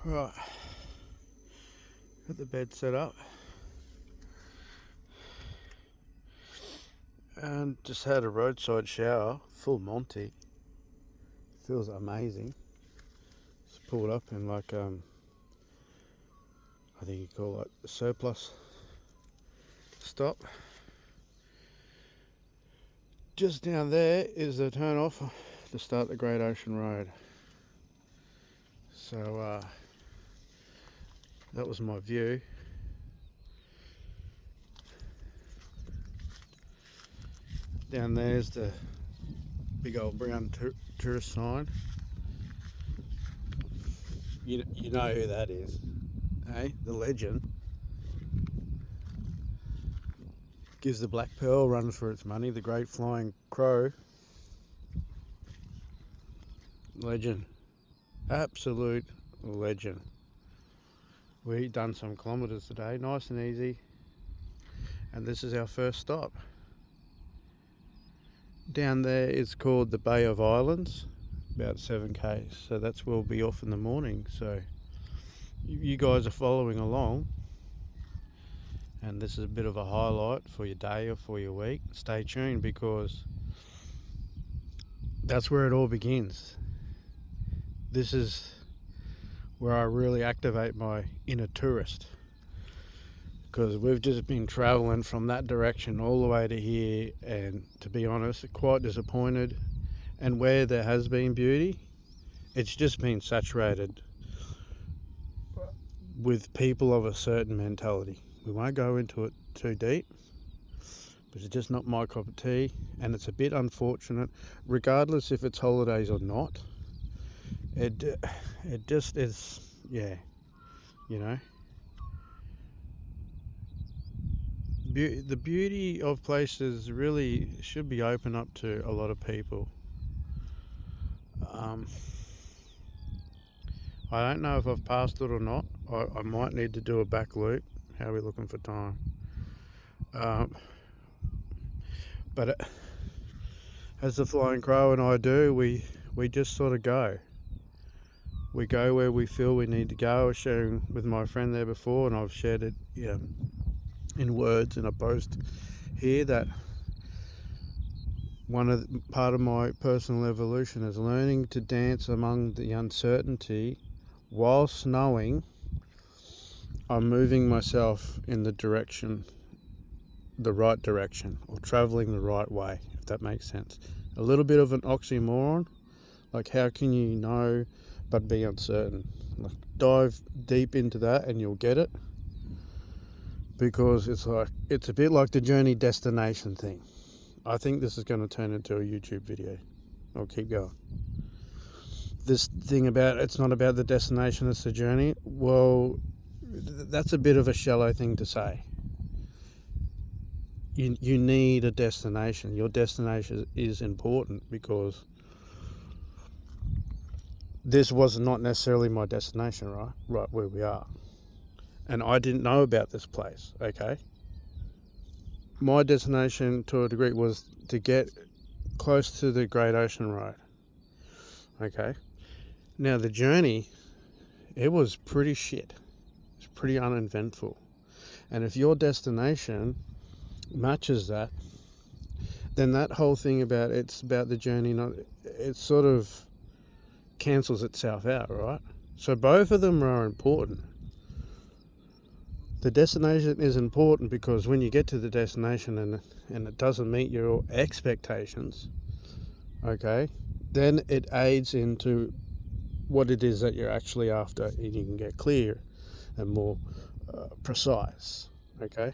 Right, got the bed set up and just had a roadside shower, full Monty. Feels amazing. Just pulled up in I think you call it a surplus stop. Just down there is the turn off to start the Great Ocean Road. So that was my view. Down there's the big old brown tourist sign. You know who that is, eh? The legend. Gives the black pearl run for its money, the great flying crow. Legend. Absolute legend. We done some kilometres today, nice and easy. And this is our first stop. Down there is called the Bay of Islands, about 7k. So that's where we'll be off in the morning. So you guys are following along. And this is a bit of a highlight for your day or for your week. Stay tuned because that's where it all begins. This is where I really activate my inner tourist, because we've just been traveling from that direction all the way to here, and to be honest, quite disappointed. And where there has been beauty, it's just been saturated with people of a certain mentality. We won't go into it too deep, but it's just not my cup of tea, and it's a bit unfortunate, regardless if it's holidays or not. It just is, yeah, you know. The beauty of places really should be open up to a lot of people. I don't know if I've passed it or not. I might need to do a back loop. How are we looking for time? But as the Flying Crow and I do, we just sort of go. We go where we feel we need to go. I was sharing with my friend there before, and I've shared it in words in a post here, that part of my personal evolution is learning to dance among the uncertainty whilst knowing I'm moving myself in the right direction, or traveling the right way, if that makes sense. A little bit of an oxymoron. Like, how can you know but be uncertain? Like, dive deep into that and you'll get it. Because it's a bit like the journey destination thing. I think this is going to turn into a YouTube video. I'll keep going. This thing about it's not about the destination, it's the journey. Well, that's a bit of a shallow thing to say. You need a destination. Your destination is important, because this was not necessarily my destination, right where we are. And I didn't know about this place, okay? My destination, to a degree, was to get close to the Great Ocean Road, okay? Now, the journey, it was pretty shit. It's pretty uneventful. And if your destination matches that, then that whole thing about it's about the journey, it sort of cancels itself out, right? So both of them are important. The destination is important because when you get to the destination and it doesn't meet your expectations, okay, then it aids into what it is that you're actually after, and you can get clear and more precise, okay?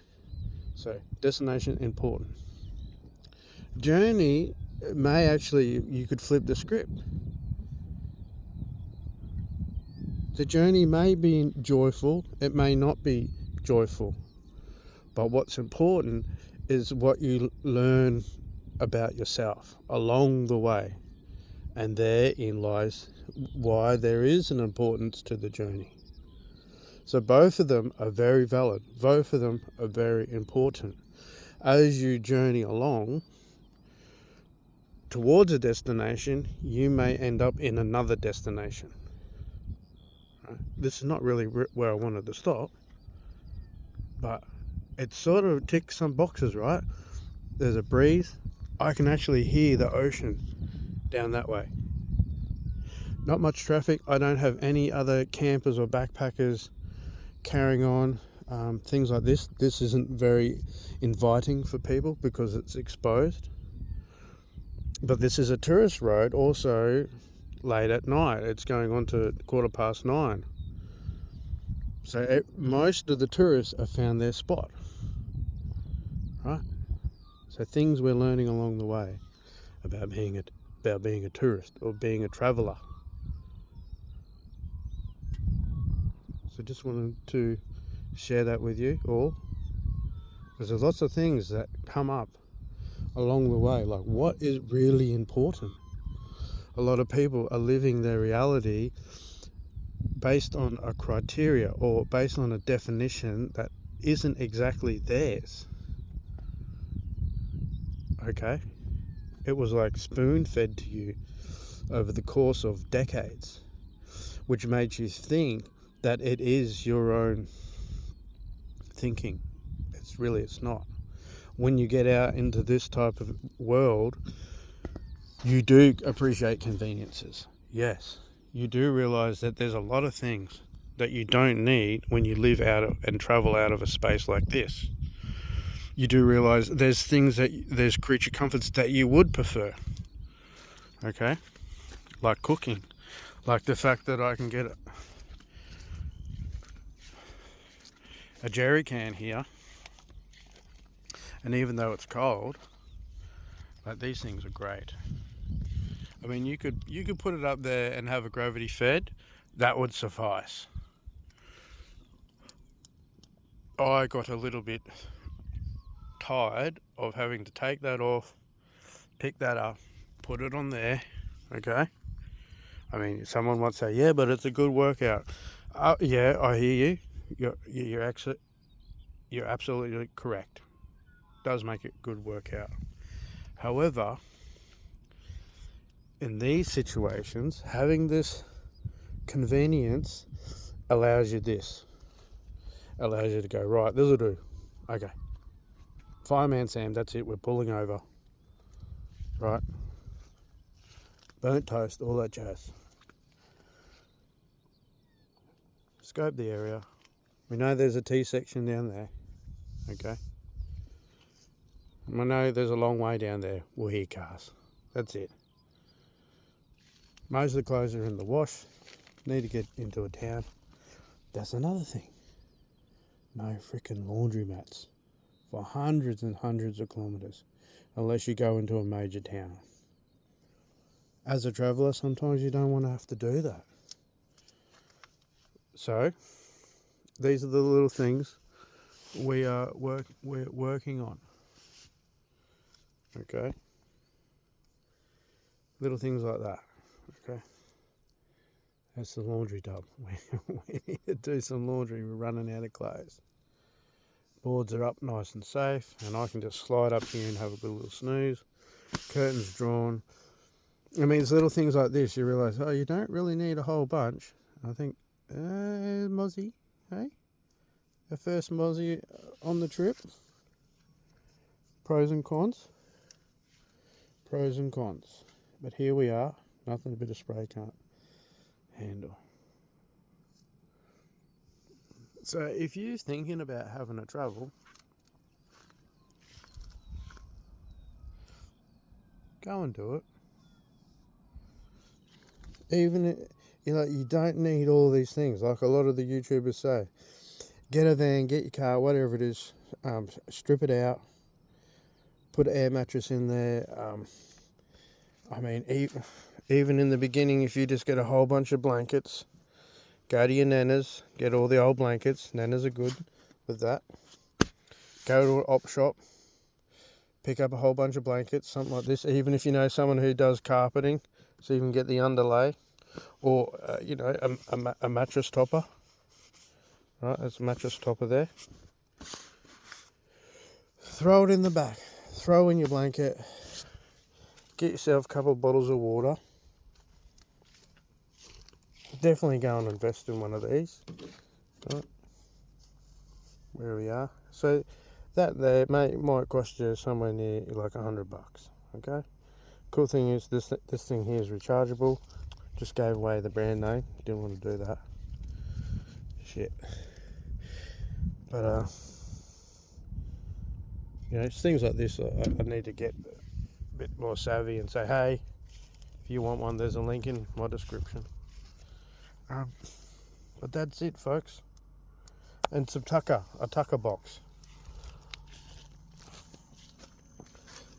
So destination important. Journey may actually, you could flip the script. The journey may be joyful, it may not be joyful, but what's important is what you learn about yourself along the way, and therein lies why there is an importance to the journey. So both of them are very valid, both of them are very important. As you journey along towards a destination, you may end up in another destination, This is not really where I wanted to stop, but it sort of ticks some boxes, right? There's a breeze. I can actually hear the ocean down that way. Not much traffic. I don't have any other campers or backpackers carrying on. Things like this. This isn't very inviting for people because it's exposed. But this is a tourist road also late at night. It's going on to 9:15. So most of the tourists have found their spot, right? So things we're learning along the way about being a tourist or being a traveller. So just wanted to share that with you all, because there's lots of things that come up along the way, like what is really important. A lot of people are living their reality based on a criteria or based on a definition that isn't exactly theirs. Okay? It was like spoon-fed to you over the course of decades, which made you think that it is your own thinking. It's not. When you get out into this type of world, you do appreciate conveniences. Yes, you do realize that there's a lot of things that you don't need when you live out of and travel out of a space like this. You do realize there's creature comforts that you would prefer. Okay? Like cooking. Like the fact that I can get a jerry can here, and even though it's cold, like these things are great. I mean, you could put it up there and have a gravity fed. That would suffice. I got a little bit tired of having to take that off, pick that up, put it on there. Okay. I mean, someone might say, yeah, but it's a good workout. Yeah, I hear you. You're absolutely correct. It does make it a good workout. However, in these situations, having this convenience allows you this. Allows you to go, right, this'll do. Okay. Fireman Sam, that's it, we're pulling over. Right? Burnt toast, all that jazz. Scope the area. We know there's a T section down there. Okay? We know there's a long way down there. We'll hear cars. That's it. Most of the clothes are in the wash. Need to get into a town. That's another thing. No freaking laundry mats for hundreds and hundreds of kilometres unless you go into a major town. As a traveller, sometimes you don't want to have to do that. So, these are the little things we're working on. Okay? Little things like that. Okay? That's the laundry tub. We need to do some laundry. We're running out of clothes. Boards are up nice and safe, and I can just slide up here and have a good little snooze. Curtains drawn. I mean, it's little things like this. You realise, oh, you don't really need a whole bunch. I think, Mozzie, hey? The first Mozzie on the trip. Pros and cons. Pros and cons. But here we are. Nothing a bit of spray can't handle. So if you're thinking about having a travel, go and do it. Even, you don't need all these things. Like a lot of the YouTubers say, get a van, get your car, whatever it is, strip it out, put an air mattress in there. I mean, even in the beginning, if you just get a whole bunch of blankets, go to your nanas, get all the old blankets. Nanas are good with that. Go to an op shop, pick up a whole bunch of blankets, something like this. Even if you know someone who does carpeting, so you can get the underlay, or a mattress topper. Right, there's a mattress topper there. Throw it in the back. Throw in your blanket. Get yourself a couple of bottles of water. definitely go and invest in one of these. Right. Where we are. So that there might cost you somewhere near like $100. Okay. Cool thing is this thing here is rechargeable. Just gave away the brand name. Didn't want to do that. Shit. But it's things like this I need to get a bit more savvy and say, hey, if you want one, there's a link in my description. But that's it, folks. And some a tucker box.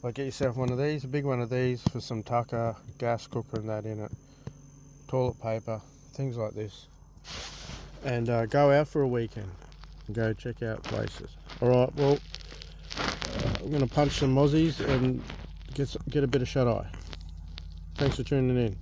Like, get yourself one of these, a big one of these for some tucker, gas cooker and that in it, toilet paper, things like this. And go out for a weekend and go check out places. Alright, well, I'm going to punch some mozzies and get a bit of shut-eye. Thanks for tuning in.